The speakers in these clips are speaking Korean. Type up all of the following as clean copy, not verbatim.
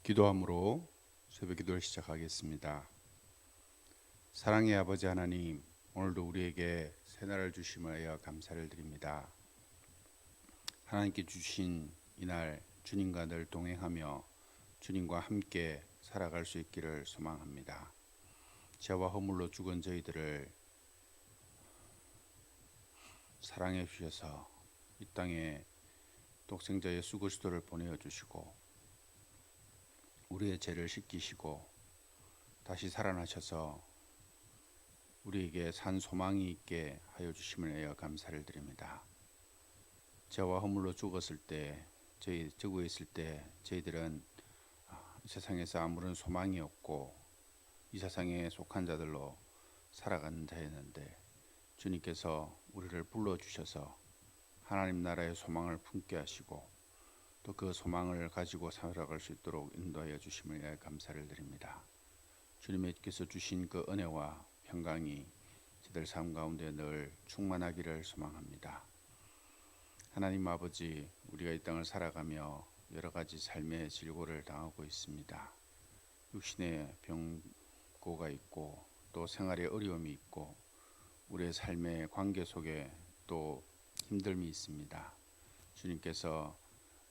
기도함으로 새벽 기도를 시작하겠습니다. 사랑의 아버지 하나님, 오늘도 우리에게 새날을 주심하여 감사를 드립니다. 하나님께 주신 이날 주님과 늘 동행하며 주님과 함께 살아갈 수 있기를 소망합니다. 죄와 허물로 죽은 저희들을 사랑해 주셔서 이 땅에 독생자 예수 그리스도를 보내어 주시고 우리의 죄를 씻기시고 다시 살아나셔서 우리에게 산 소망이 있게 하여 주심을 위하여 감사를 드립니다. 죄와 허물로 죽었을 때, 저구에 있을 때 저희들은 이 세상에서 아무런 소망이 없고 이 세상에 속한 자들로 살아가는 자였는데 주님께서 우리를 불러주셔서 하나님 나라의 소망을 품게 하시고 또 그 소망을 가지고 살아갈 수 있도록 인도하여 주심을 위하여 감사를 드립니다. 주님께서 주신 그 은혜와 평강이 저들 삶 가운데 늘 충만하기를 소망합니다. 하나님 아버지, 우리가 이 땅을 살아가며 여러 가지 삶의 질고를 당하고 있습니다. 육신의 병고가 있고 또 생활의 어려움이 있고 우리의 삶의 관계 속에 또 힘듦이 있습니다. 주님께서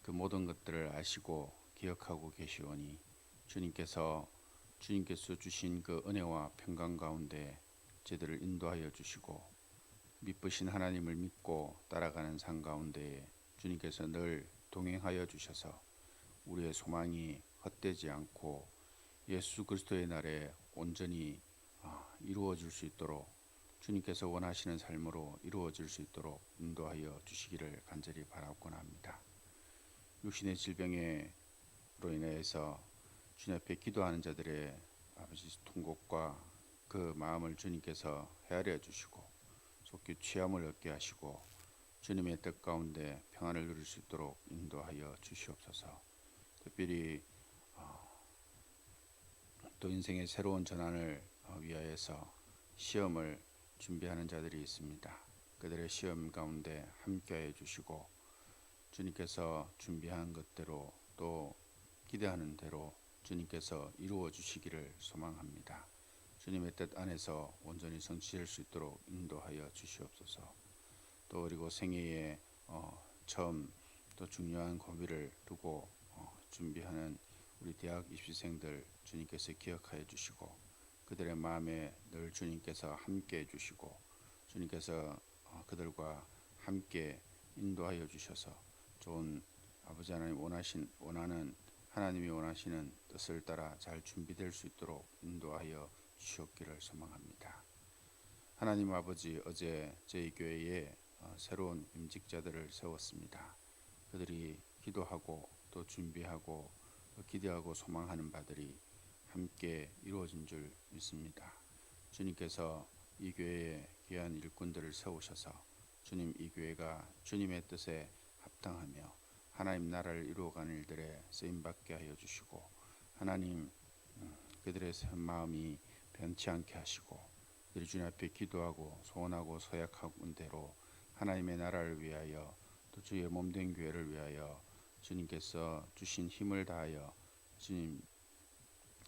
그 모든 것들을 아시고 기억하고 계시오니 주님께서 주신 그 은혜와 평강 가운데 저희들을 인도하여 주시고 믿으신 하나님을 믿고 따라가는 삶 가운데 주님께서 늘 동행하여 주셔서 우리의 소망이 헛되지 않고 예수 그리스도의 날에 온전히 이루어질 수 있도록 주님께서 원하시는 삶으로 이루어질 수 있도록 인도하여 주시기를 간절히 바라곤 합니다. 육신의 질병으로 인해서 주님 앞에 기도하는 자들의 아버지 통곡과 그 마음을 주님께서 헤아려 주시고 속히 취함을 얻게 하시고 주님의 뜻 가운데 평안을 누릴 수 있도록 인도하여 주시옵소서. 특별히 또 인생의 새로운 전환을 위하여서 시험을 준비하는 자들이 있습니다. 그들의 시험 가운데 함께해 주시고 주님께서 준비한 것대로 또 기대하는 대로 주님께서 이루어 주시기를 소망합니다. 주님의 뜻 안에서 온전히 성취될 수 있도록 인도하여 주시옵소서. 또 그리고 생애의 처음 또 중요한 고비를 두고 준비하는 우리 대학 입시생들 주님께서 기억하여 주시고 그들의 마음에 늘 주님께서 함께 해주시고 주님께서 그들과 함께 인도하여 주셔서 좋은 아버지 하나님 원하는 하나님이 원하시는 뜻을 따라 잘 준비될 수 있도록 인도하여 주시옵기를 소망합니다. 하나님 아버지, 어제 저희 교회에 새로운 임직자들을 세웠습니다. 그들이 기도하고 또 준비하고 또 기대하고 소망하는 바들이 함께 이루어진 줄 믿습니다. 주님께서 이 교회에 귀한 일꾼들을 세우셔서 주님 이 교회가 주님의 뜻에 합당하며 하나님 나라를 이루어가는 일들에 쓰임받게 하여 주시고 하나님 그들의 마음이 변치 않게 하시고 그들이 주님 앞에 기도하고 소원하고 서약한 대로 하나님의 나라를 위하여 또 주의 몸된 교회를 위하여 주님께서 주신 힘을 다하여 주님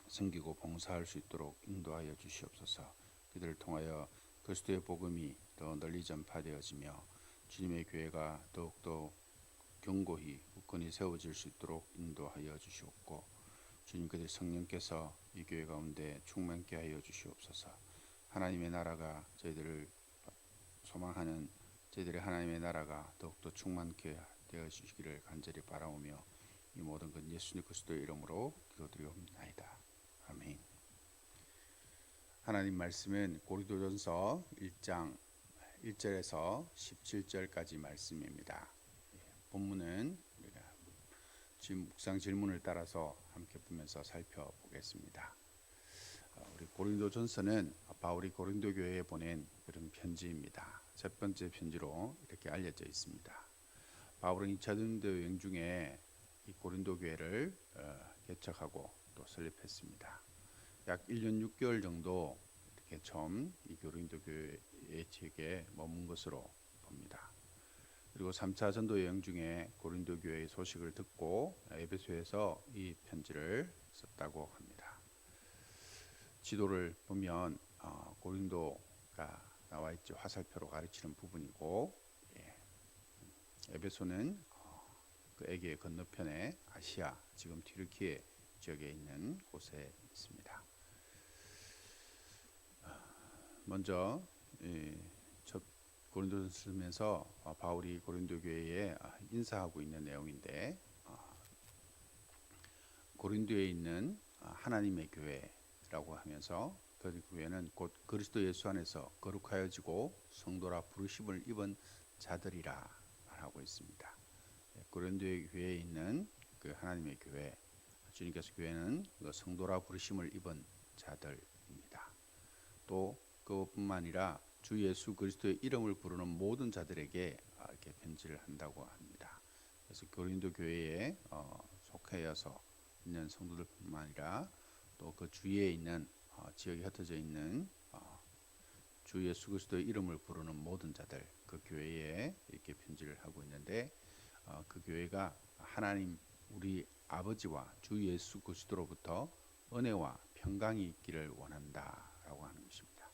섬기고 봉사할 수 있도록 인도하여 주시옵소서. 그들을 통하여 그리스도의 복음이 더 널리 전파되어지며 주님의 교회가 더욱더 견고히 굳건히 세워질 수 있도록 인도하여 주시옵고 주님 그들 성령께서 이 교회 가운데 충만케 하여 주시옵소서. 하나님의 나라가 저희들을 소망하는 저희들의 하나님의 나라가 더욱더 충만케 되어 주시기를 간절히 바라오며 이 모든 것 예수님 그리스도의 이름으로 기도드리옵나이다. 아멘. 하나님 말씀은 고린도전서 1장 1절에서 17절까지 말씀입니다. 본문은 우리가 지금 묵상 질문을 따라서 함께 보면서 살펴보겠습니다. 우리 고린도전서는 바울이 고린도 교회에 보낸 그런 편지입니다. 첫 번째 편지로 이렇게 알려져 있습니다. 바울은 2차 전도 여행 중에 이 고린도 교회를 개척하고 또 설립했습니다. 약 1년 6개월 정도 이렇게 처음 이 고린도 교회의 지역에 머문 것으로 봅니다. 그리고 3차 전도 여행 중에 고린도 교회의 소식을 듣고 에베소에서 이 편지를 썼다고 합니다. 지도를 보면 고린도가 나와 있죠. 화살표로 가르치는 부분이고, 예. 에베소는 그 에게 건너편에 아시아, 지금 튀르키예 지역에 있는 곳에 있습니다. 먼저 첫 고린도전서 쓰면서 바울이 고린도 교회에 인사하고 있는 내용인데, 고린도에 있는 하나님의 교회라고 하면서 그 교회는 곧 그리스도 예수 안에서 거룩하여지고 성도라 부르심을 입은 자들이라 말하고 있습니다. 고린도의 교회에 있는 그 하나님의 교회, 주님께서 교회는 성도라 부르심을 입은 자들입니다. 또 그뿐만 아니라 주 예수 그리스도의 이름을 부르는 모든 자들에게 이렇게 편지를 한다고 합니다. 그래서 고린도 교회에 속하여서 있는 성도들뿐만 아니라 또 그 주위에 있는 지역에 흩어져 있는 주 예수 그리스도의 이름을 부르는 모든 자들, 그 교회에 이렇게 편지를 하고 있는데, 그 교회가 하나님 우리 아버지와 주 예수 그리스도로부터 은혜와 평강이 있기를 원한다라고 하는 것입니다.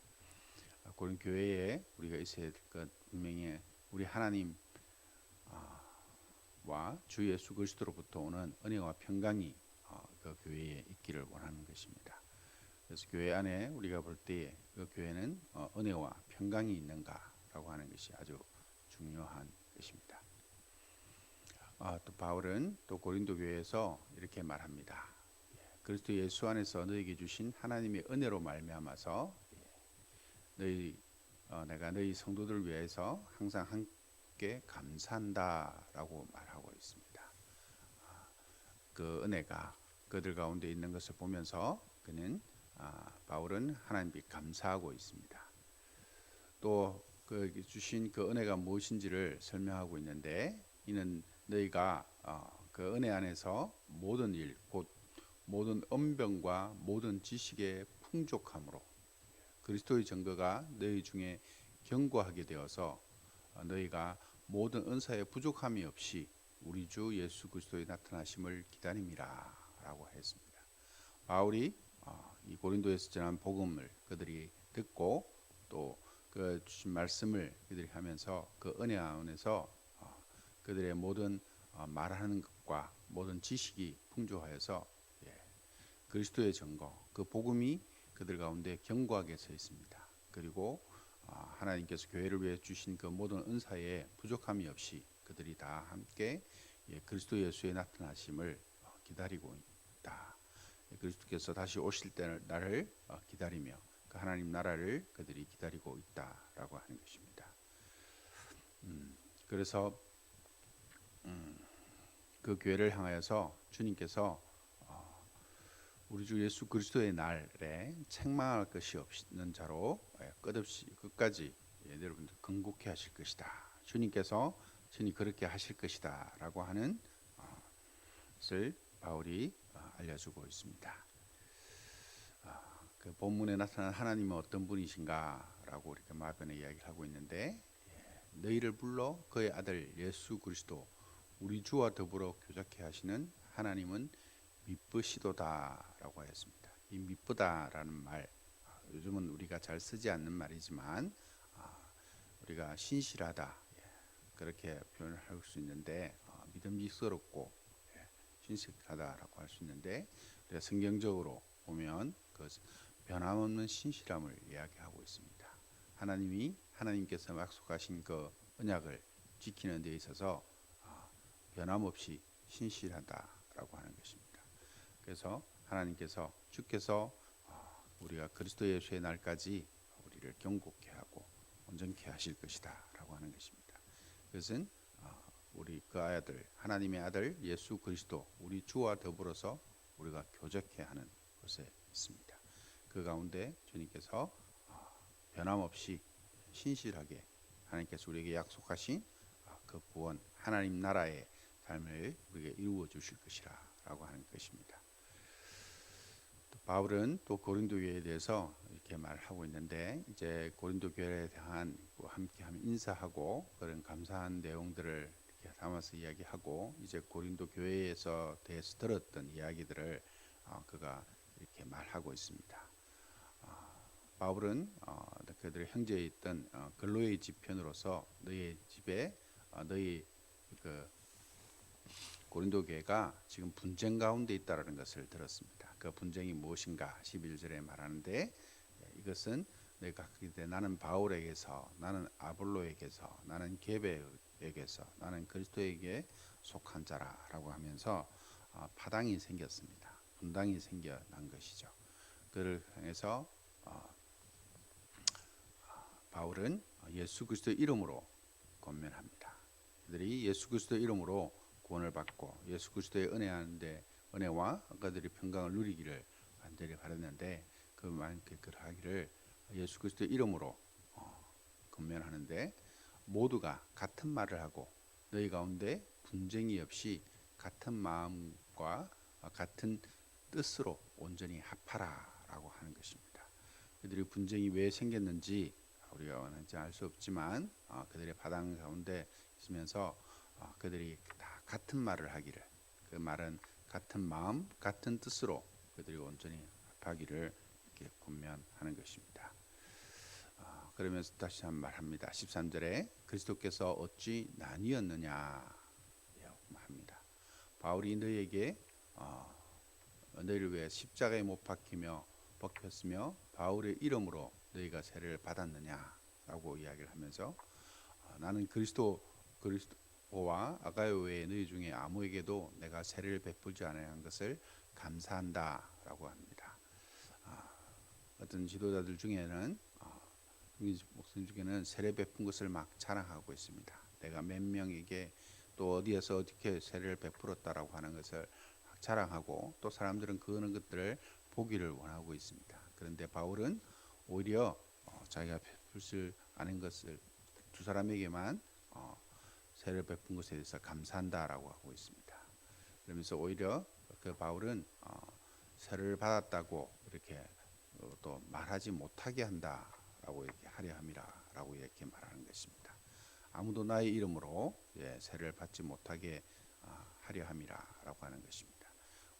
그런 교회에 우리가 있어야 될 것, 분명히 우리 하나님과 주 예수 그리스도로부터 오는 은혜와 평강이 그 교회에 있기를 원하는 것입니다. 그래서 교회 안에 우리가 볼 때 그 교회는 은혜와 평강이 있는가라고 하는 것이 아주 중요한 것입니다. 또 바울은 또 고린도 교회에서 이렇게 말합니다. 그리스도 예수 안에서 너에게 주신 하나님의 은혜로 말미암아서 내가 너희 성도들을 위해서 항상 함께 감사한다라고 말하고 있습니다. 그 은혜가 그들 가운데 있는 것을 보면서 바울은 하나님께 감사하고 있습니다. 또 그 주신 그 은혜가 무엇인지를 설명하고 있는데, 이는 너희가 그 은혜 안에서 모든 일, 곧 모든 언병과 모든 지식의 풍족함으로 그리스도의 증거가 너희 중에 견고하게 되어서 너희가 모든 은사에 부족함이 없이 우리 주 예수 그리스도의 나타나심을 기다림이라 라고 했습니다. 바울이 이 고린도에서 전한 복음을 그들이 듣고 또 그 주신 말씀을 그들이 하면서 그 은혜 안에서 그들의 모든 말하는 것과 모든 지식이 풍족하여서 그리스도의 증거, 그 복음이 그들 가운데 견고하게 서 있습니다. 그리고 하나님께서 교회를 위해 주신 그 모든 은사에 부족함이 없이 그들이 다 함께 그리스도 예수의 나타나심을 기다리고 있다. 그리스도께서 다시 오실 날을 기다리며 그 하나님 나라를 그들이 기다리고 있다라고 하는 것입니다. 그래서 그 교회를 향하여서 주님께서 우리 주 예수 그리스도의 날에 책망할 것이 없는 자로 끝없이 끝까지 여러분들 건국해 하실 것이다. 주님께서 친히 그렇게 하실 것이다라고 하는 것을 바울이 알려주고 있습니다. 그 본문에 나타난 하나님은 어떤 분이신가라고 이렇게 마변에 이야기를 하고 있는데, 너희를 불러 그의 아들 예수 그리스도 우리 주와 더불어 교작해 하시는 하나님은 미쁘시도다라고 하였습니다. 이 미쁘다라는 말, 요즘은 우리가 잘 쓰지 않는 말이지만 우리가 신실하다 그렇게 표현을 할 수 있는데, 믿음직스럽고 신실하다라고 할 수 있는데, 우리가 성경적으로 보면 그 변함없는 신실함을 이야기하고 있습니다. 하나님께서 약속하신 그 언약을 지키는 데 있어서 변함없이 신실하다라고 하는 것입니다. 그래서 주께서 우리가 그리스도 예수의 날까지 우리를 경고케 하고 온전케 하실 것이다라고 하는 것입니다. 그것은 우리 그 아들, 하나님의 아들 예수 그리스도 우리 주와 더불어서 우리가 교제케 하는 것에 있습니다. 그 가운데 주님께서 변함없이 신실하게 하나님께서 우리에게 약속하신 그 구원, 하나님 나라의 삶을 우리에게 이루어 주실 것이라고 하는 것입니다. 바울은 또 고린도 교회에 대해서 이렇게 말하고 있는데 이제 고린도 교회에 대한 함께하면 인사하고 그런 감사한 내용들을 이렇게 담아서 이야기하고 이제 고린도 교회에서 대해서 들었던 이야기들을 그가 이렇게 말하고 있습니다. 바울은 그들의 형제에 있던 근로의 지편으로서 너희 집에 너희 그 고린도 교회가 지금 분쟁 가운데 있다라는 것을 들었습니다. 그 분쟁이 무엇인가 11절에 말하는데 이것은 내가 갖게 돼 나는 바울에게서 나는 아볼로에게서 나는 게베에게서 나는 그리스도에게 속한 자라라고 하면서 파당이 생겼습니다. 분당이 생겨난 것이죠. 그를 향해서 바울은 예수 그리스도의 이름으로 권면합니다. 그들이 예수 그리스도의 이름으로 구원을 받고 예수 그리스도의 은혜와 그들이 평강을 누리기를 간절히 바랐는데 그만큼 그러하기를 예수 그리스도의 이름으로 권면하는데 모두가 같은 말을 하고 너희 가운데 분쟁이 없이 같은 마음과 같은 뜻으로 온전히 합하라라고 하는 것입니다. 그들이 분쟁이 왜 생겼는지 우리가 원하지 알 수 없지만 그들의 파당 가운데 있으면서 그들이 다 같은 말을 하기를 그 말은 같은 마음 같은 뜻으로 그들이 온전히 합하기를 이렇게 권면하는 것입니다. 그러면서 다시 한번 말합니다. 13절에 그리스도께서 어찌 나뉘었느냐 합니다. 바울이 너희에게 너희를 위해 십자가에 못 박혔으며 바울의 이름으로 너희가 세례를 받았느냐라고 이야기를 하면서 나는 그리스도와 아가야 외에 너희 중에 아무에게도 내가 세례를 베풀지 않은 것을 감사한다라고 합니다. 어떤 지도자들 중에는 목사님 중에는 세례 베푼 것을 막 자랑하고 있습니다. 내가 몇 명에게 또 어디에서 어떻게 세례를 베풀었다라고 하는 것을 막 자랑하고 또 사람들은 그런 것들을 보기를 원하고 있습니다. 그런데 바울은 오히려 자기가 베풀지 않은 것을 두 사람에게만 세례를 베푼 것에 대해서 감사한다라고 하고 있습니다. 그러면서 오히려 그 바울은 세례를 받았다고 이렇게 또 말하지 못하게 한다라고 이렇게 하려 함이라라고 이렇게 말하는 것입니다. 아무도 나의 이름으로 세례를 받지 못하게 하려 함이라라고 하는 것입니다.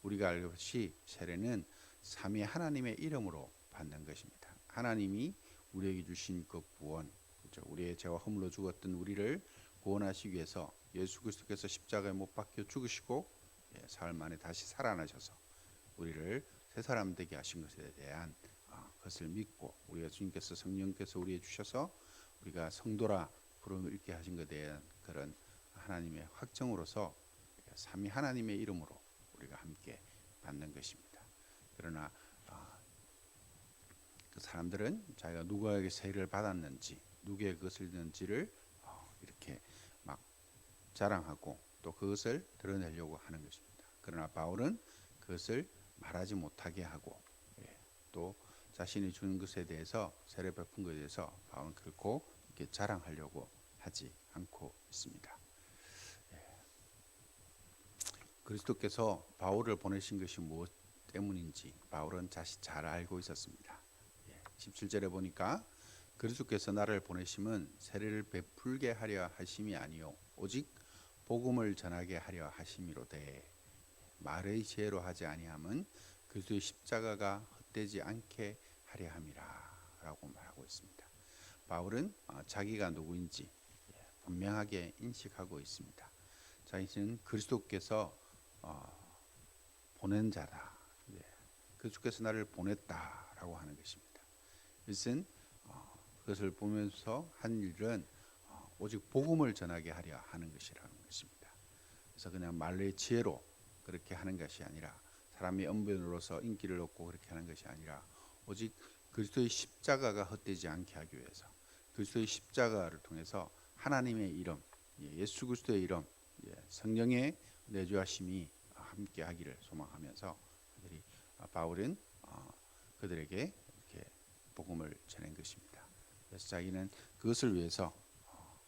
우리가 알것이 세례는 삼위 하나님의 이름으로 받는 것입니다. 하나님이 우리에게 주신 그 구원, 그렇죠? 우리의 죄와 허물로 죽었던 우리를 구원하시기 위해서 예수 그리스도께서 십자가에 못 박혀 죽으시고 사흘 만에 다시 살아나셔서 우리를 새 사람 되게 하신 것에 대한 것을 믿고 우리가 주님께서 성령께서 우리에게 주셔서 우리가 성도라 부름을 읽게 하신 것에 대한 그런 하나님의 확정으로서 삼위 하나님의 이름으로 우리가 함께 받는 것입니다. 그러나 그 사람들은 자기가 누구에게 세례를 받았는지 누구의 그것을 듣는지를 이렇게 막 자랑하고 또 그것을 드러내려고 하는 것입니다. 그러나 바울은 그것을 말하지 못하게 하고 또 자신이 주는 것에 대해서 세례 베푼 것에 대해서 바울은 결코 이렇게 자랑하려고 하지 않고 있습니다. 그리스도께서 바울을 보내신 것이 무엇 때문인지 바울은 자신 잘 알고 있었습니다. 17절에 보니까 그리스도께서 나를 보내심은 세례를 베풀게 하려 하심이 아니요 오직 복음을 전하게 하려 하심이로되 말의 지혜로 하지 아니함은 그리스도의 십자가가 헛되지 않게 하려 함이라라고 말하고 있습니다. 바울은 자기가 누구인지 분명하게 인식하고 있습니다. 자신은 그리스도께서 보낸 자다. 그리스도께서 나를 보냈다라고 하는 것입니다. 이것은 그것을 보면서 한 일은 오직 복음을 전하게 하려 하는 것이라는 것입니다. 그래서 그냥 말의 지혜로 그렇게 하는 것이 아니라 사람의 언변으로서 인기를 얻고 그렇게 하는 것이 아니라 오직 그리스도의 십자가가 헛되지 않게 하기 위해서 그리스도의 십자가를 통해서 하나님의 이름, 예수 그리스도의 이름, 성령의 내주하심이 함께 하기를 소망하면서 바울은 그들에게 이렇게 복음을 전한 것입니다. 그래서 자기는 그것을 위해서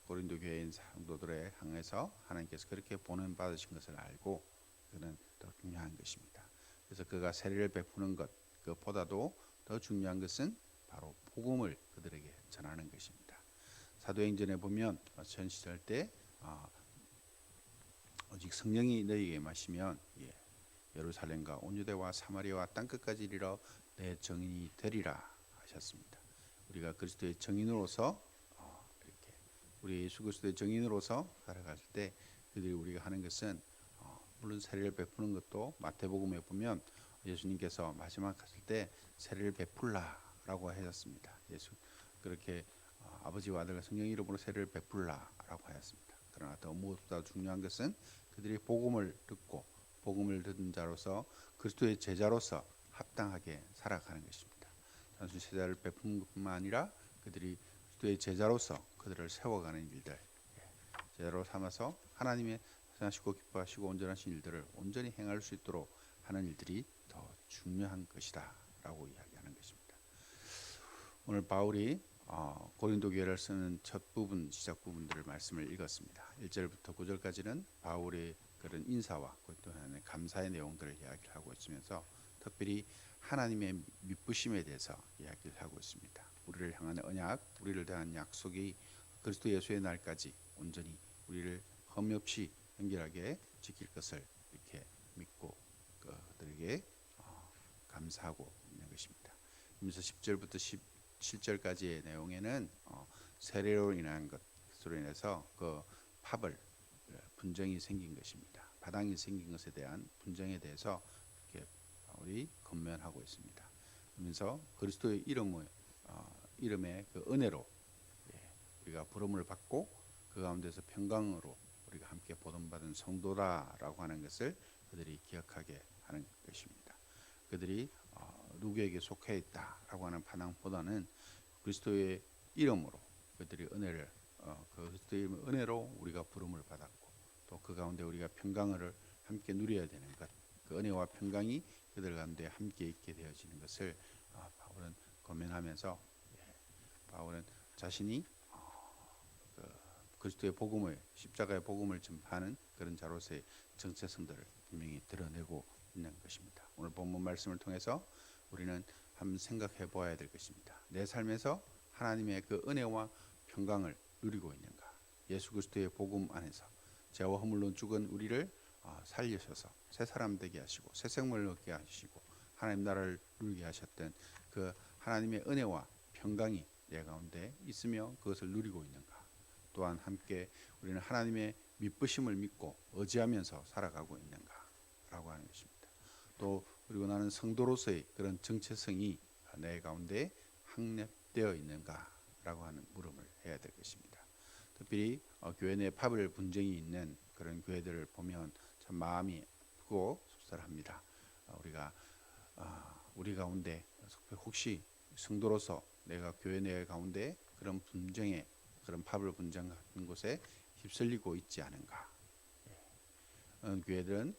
고린도 교회인 성도들에 향해서 하나님께서 그렇게 보냄 받으신 것을 알고 그는 더 중요한 것입니다. 그래서 그가 세례를 베푸는 것, 그보다도 더 중요한 것은 바로 복음을 그들에게 전하는 것입니다. 사도행전에 보면 전 시절 때 오직 성령이 너희에게 임하시면 예루살렘과 온 유대와 사마리아와 땅끝까지 이르러 내 증인이 되리라 하셨습니다. 우리가 그리스도의 증인으로서 이렇게 우리 예수 그리스도의 증인으로서 살아갈 때 그들이 우리가 하는 것은 물론 세례를 베푸는 것도 마태복음에 보면 예수님께서 마지막 하실 때 세례를 베풀라라고 하셨습니다. 예수 그렇게 아버지와 아들과 성령의 이름으로 세례를 베풀라라고 하였습니다. 그러나 더 무엇보다 중요한 것은 그들이 복음을 듣고 복음을 듣는 자로서 그리스도의 제자로서 합당하게 살아가는 것입니다. 단순히 세례를 베푸는 것뿐만 아니라 그들이 그리스도의 제자로서 그들을 세워가는 일들, 제자로 삼아서 하나님의 선하시고 기뻐하시고 온전하신 일들을 온전히 행할 수 있도록 하는 일들이 더 중요한 것이다 라고 이야기하는 것입니다. 오늘 바울이 고린도 교회를 쓰는 첫 부분, 시작 부분들을 말씀을 읽었습니다. 1절부터 9절까지는 바울의 그런 인사와 고린도 교회의 감사의 내용들을 이야기를 하고 있으면서 특별히 하나님의 미쁘심에 대해서 이야기를 하고 있습니다. 우리를 향한 언약, 우리를 대한 약속이 그리스도 예수의 날까지 온전히 우리를 흠이 없이 정결하게 지킬 것을 이렇게 믿고 그들에게 감사하고 있는 것입니다. 그러면서 10절부터 17절까지의 내용에는 세례로 인한 것으로 인해서 그 파벌 분쟁이 생긴 것입니다. 바당이 생긴 것에 대한 분쟁에 대해서 이렇게 바울이 권면하고 있습니다. 그러면서 그리스도의 이름의 그 은혜로 우리가 부름을 받고 그 가운데서 평강으로 우리가 함께 보존받은 성도다라고 하는 것을 그들이 기억하게 하는 것입니다. 그들이 누구에게 속해 있다라고 하는 반항보다는 그리스도의 이름으로 그들이 은혜를 그리스도의 은혜로 우리가 부름을 받았고 또 그 가운데 우리가 평강을 함께 누려야 되는 것, 그 은혜와 평강이 그들 가운데 함께 있게 되어지는 것을 바울은 권면하면서 바울은 자신이 그리스도의 복음을 십자가의 복음을 전파하는 그런 자로서의 정체성들을 분명히 드러내고 있는 것입니다. 오늘 본문 말씀을 통해서 우리는 한번 생각해 보아야 될 것입니다. 내 삶에서 하나님의 그 은혜와 평강을 누리고 있는가? 예수 그리스도의 복음 안에서 죄와 허물로 죽은 우리를 살리셔서 새 사람 되게 하시고 새 생명을 얻게 하시고 하나님 나라를 누리게 하셨던 그 하나님의 은혜와 평강이 내 가운데 있으며 그것을 누리고 있는가? 또한 함께 우리는 하나님의 미쁘심을 믿고 의지하면서 살아가고 있는가라고 하는 것입니다. 또 그리고 나는 성도로서의 그런 정체성이 내 가운데 확립되어 있는가라고 하는 물음을 해야 될 것입니다. 특별히 교회 내 파벌 분쟁이 있는 그런 교회들을 보면 참 마음이 아프고 속상합니다. 우리 가운데 혹시 성도로서 내가 교회 내 가운데 그런 분쟁에 그런 파벌 분쟁 같은 곳에 휩쓸리고 있지 않은가? 교회들은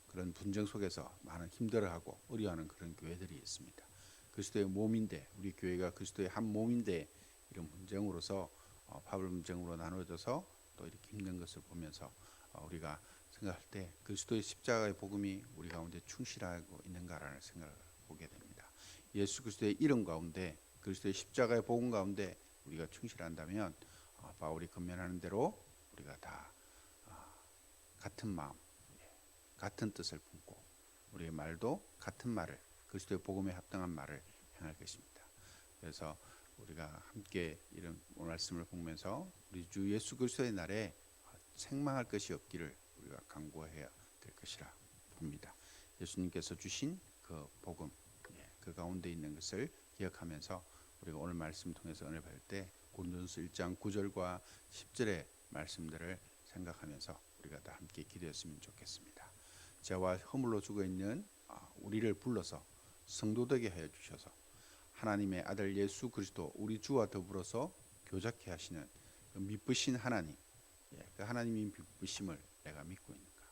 그런 분쟁 속에서 많은 힘들어하고 어려워하는 그런 교회들이 있습니다. 그리스도의 몸인데 우리 교회가 그리스도의 한 몸인데 이런 분쟁으로서 파벌 분쟁으로 나눠져서 또 이렇게 힘든 것을 보면서 우리가 생각할 때 그리스도의 십자가의 복음이 우리 가운데 충실하고 있는가라는 생각을 보게 됩니다. 예수 그리스도의 이름 가운데 그리스도의 십자가의 복음 가운데 우리가 충실한다면 바울이 권면하는 대로 우리가 다 같은 마음, 같은 뜻을 품고 우리의 말도 같은 말을 그리스도의 복음에 합당한 말을 행할 것입니다. 그래서 우리가 함께 이런 말씀을 보면서 우리 주 예수 그리스도의 날에 책망할 것이 없기를 우리가 간구해야 될 것이라 봅니다. 예수님께서 주신 그 복음, 그 가운데 있는 것을 기억하면서 우리가 오늘 말씀 통해서 은혜 받을 때 고린도전서 1장 9절과 10절의 말씀들을 생각하면서 우리가 다 함께 기도했으면 좋겠습니다. 죄와 허물로 죽어 있는 우리를 불러서 성도되게 하여 주셔서 하나님의 아들 예수 그리스도 우리 주와 더불어서 교작케 하시는 그 미쁘신 하나님, 그 하나님의 미쁘심을 내가 믿고 있는가?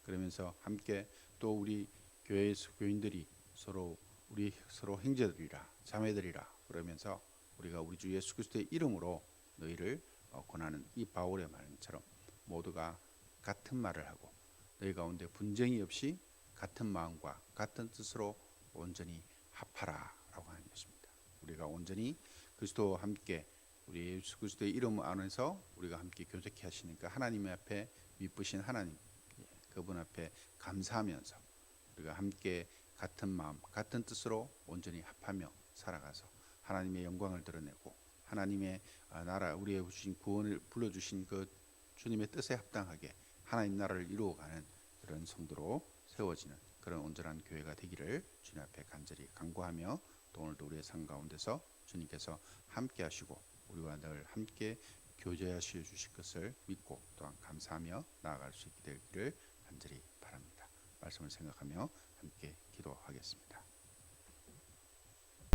그러면서 함께 또 우리 교회에서 교인들이 서로 형제들이라 자매들이라 그러면서 우리가 우리 주 예수 그리스도의 이름으로 너희를 권하는 이 바울의 말처럼 모두가 같은 말을 하고 너희 가운데 분쟁이 없이 같은 마음과 같은 뜻으로 온전히 합하라라고 하는 것입니다. 우리가 온전히 그리스도와 함께 우리 예수 그리스도의 이름 안에서 우리가 함께 교제케 하시니까 하나님 앞에 미쁘신 하나님, 그분 앞에 감사하면서 우리가 함께 같은 마음, 같은 뜻으로 온전히 합하며 살아가서 하나님의 영광을 드러내고 하나님의 나라, 우리의 주신 구원을 불러주신 그 주님의 뜻에 합당하게 하나님 나라를 이루어가는 그런 성도로 세워지는 그런 온전한 교회가 되기를 주님 앞에 간절히 간구하며, 또 오늘도 우리의 삶 가운데서 주님께서 함께 하시고 우리와 늘 함께 교제하시어 주실 것을 믿고 또한 감사하며 나아갈 수 있게 되기를 간절히 바랍니다. 말씀을 생각하며 함께 기도하겠습니다.